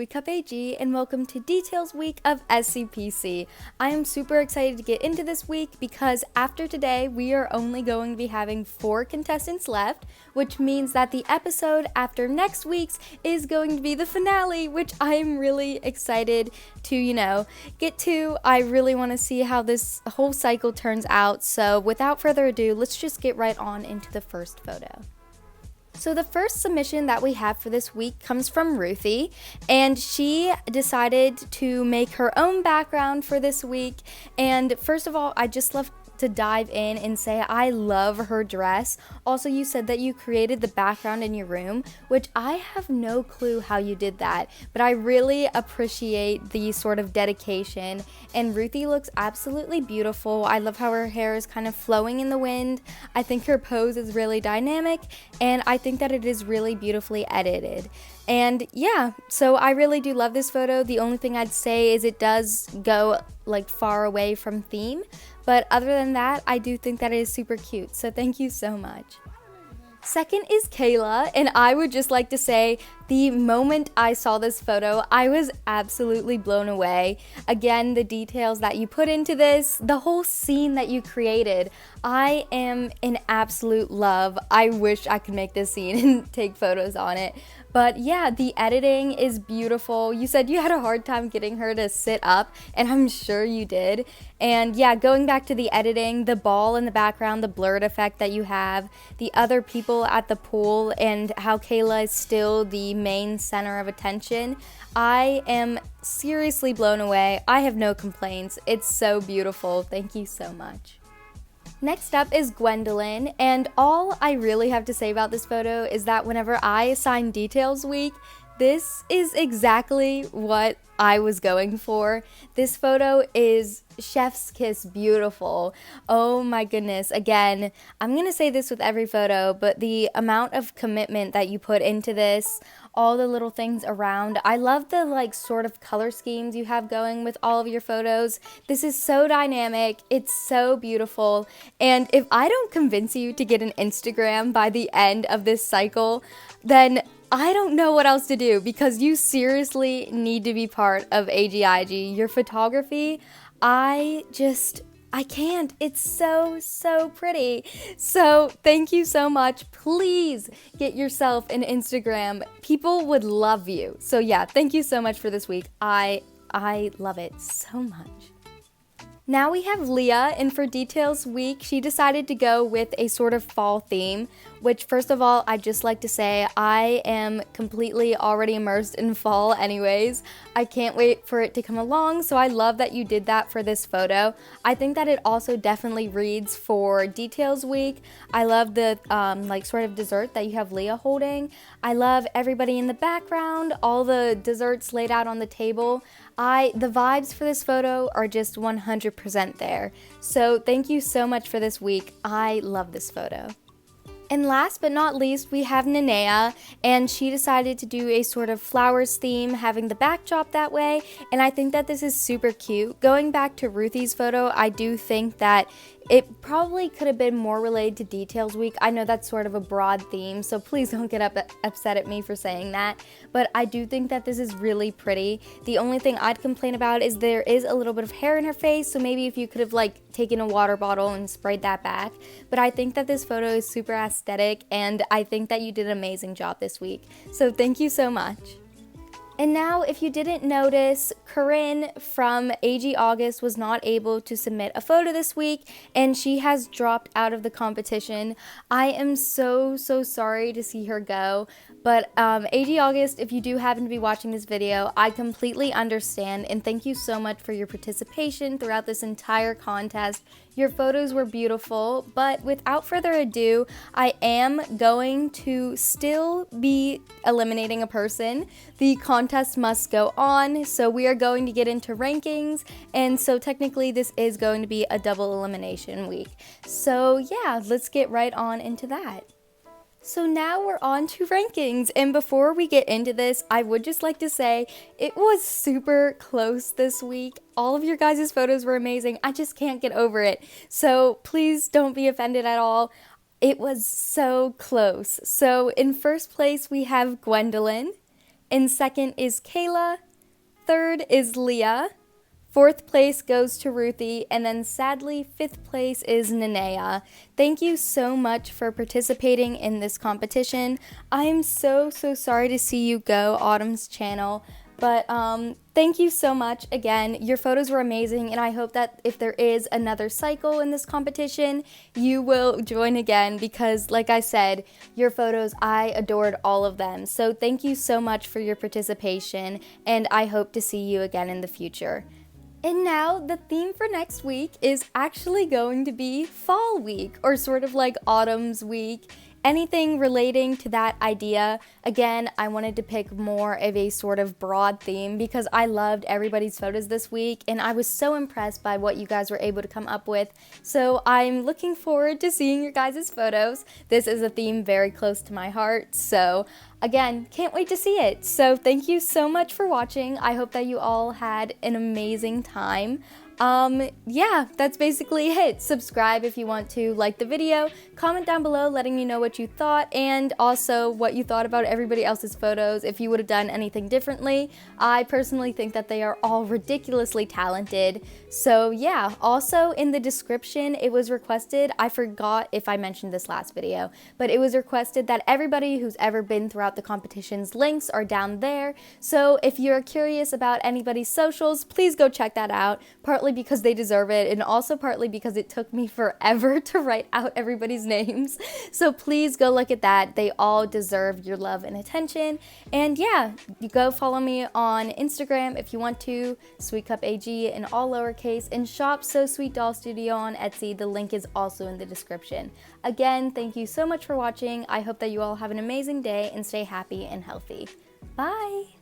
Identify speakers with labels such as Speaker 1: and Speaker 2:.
Speaker 1: Week Up AG and welcome to Details Week of SCPC. I am super excited to get into this week because after today we are only going to be having 4 contestants left, which means that the episode after next week's is going to be the finale, which I am really excited to, get to. I really want to see how this whole cycle turns out, so without further ado, let's just get right on into the first photo. So the first submission that we have for this week comes from Ruthie, and she decided to make her own background for this week. And first of all, I just love to dive in and say I love her dress. Also, you said that you created the background in your room, which I have no clue how you did that, but I really appreciate the sort of dedication, and Ruthie looks absolutely beautiful. I love how her hair is kind of flowing in the wind. I think her pose is really dynamic, and I think that it is really beautifully edited. And yeah, so I really do love this photo. The only thing I'd say is it does go far away from theme, but other than that, I do think that it is super cute, so thank you so much. Second is Kayla, and I would just like to say the moment I saw this photo, I was absolutely blown away. Again, the details that you put into this, the whole scene that you created, I am in absolute love. I wish I could make this scene and take photos on it. But yeah, the editing is beautiful. You said you had a hard time getting her to sit up, and I'm sure you did. And yeah, going back to the editing, the ball in the background, the blurred effect that you have, the other people at the pool, and how Kayla is still the main center of attention, I am seriously blown away. I have no complaints. It's so beautiful. Thank you so much. Next up is Gwendolyn, and all I really have to say about this photo is that whenever I assign Details Week, this is exactly what I was going for. This photo is chef's kiss beautiful. Oh my goodness. Again, I'm gonna say this with every photo, but the amount of commitment that you put into this, all the little things around. I love the sort of color schemes you have going with all of your photos. This is so dynamic. It's so beautiful. And if I don't convince you to get an Instagram by the end of this cycle, then I don't know what else to do, because you seriously need to be part of AGIG. Your photography, I can't. It's so pretty. So thank you so much. Please get yourself an Instagram. People would love you. So yeah, thank you so much for this week. I love it so much. Now we have Leah, and for Details Week, she decided to go with a sort of fall theme, which first of all, I'd just like to say I am completely already immersed in fall anyways. I can't wait for it to come along, so I love that you did that for this photo. I think that it also definitely reads for Details Week. I love the sort of dessert that you have Leah holding. I love everybody in the background, all the desserts laid out on the table. The vibes for this photo are just 100% there. So thank you so much for this week. I love this photo. And last but not least, we have Nanea, and she decided to do a sort of flowers theme, having the backdrop that way, and I think that this is super cute. Going back to Ruthie's photo, I do think that it probably could have been more related to Details Week. I know that's sort of a broad theme, so please don't get upset at me for saying that, but I do think that this is really pretty. The only thing I'd complain about is there is a little bit of hair in her face, so maybe if you could have taken a water bottle and sprayed that back. But I think that this photo is super aesthetic, and I think that you did an amazing job this week. So thank you so much. And now, if you didn't notice, Corinne from AG August was not able to submit a photo this week, and she has dropped out of the competition. I am so sorry to see her go, but AG August, if you do happen to be watching this video, I completely understand, and thank you so much for your participation throughout this entire contest. Your photos were beautiful, but without further ado, I am going to still be eliminating a person. The contest must go on, so we are going to get into rankings, and so technically this is going to be a double elimination week. So yeah, let's get right on into that. So now we're on to rankings, and before we get into this, I would just like to say it was super close this week. All of your guys' photos were amazing. I just can't get over it. So please don't be offended at all. It was so close. So in first place, we have Gwendolyn. In second is Kayla. Third is Leah. Fourth place goes to Ruthie, and then sadly, fifth place is Nanea. Thank you so much for participating in this competition. I'm so sorry to see you go, Autumn's channel. But thank you so much again. Your photos were amazing, and I hope that if there is another cycle in this competition, you will join again because, like I said, your photos, I adored all of them. So thank you so much for your participation, and I hope to see you again in the future. And now the theme for next week is actually going to be fall week, or sort of like autumn's week. Anything relating to that idea. Again, I wanted to pick more of a sort of broad theme because I loved everybody's photos this week and I was so impressed by what you guys were able to come up with. So I'm looking forward to seeing your guys' photos. This is a theme very close to my heart, so again, can't wait to see it. So thank you so much for watching. I hope that you all had an amazing time. Yeah, that's basically it. Subscribe if you want to, like the video, comment down below letting me know what you thought, and also what you thought about everybody else's photos, if you would have done anything differently. I personally think that they are all ridiculously talented. So yeah, also in the description, it was requested, I forgot if I mentioned this last video, but it was requested that everybody who's ever been throughout the competition's links are down there. So if you're curious about anybody's socials, please go check that out. Partly because they deserve it, and also partly because it took me forever to write out everybody's names. So please go look at that. They all deserve your love and attention. And yeah, you go follow me on Instagram if you want to, SweetCupAG in all lowercase, and shop So Sweet Doll Studio on Etsy. The link is also in the description. Again, thank you so much for watching. I hope that you all have an amazing day and stay happy and healthy. Bye!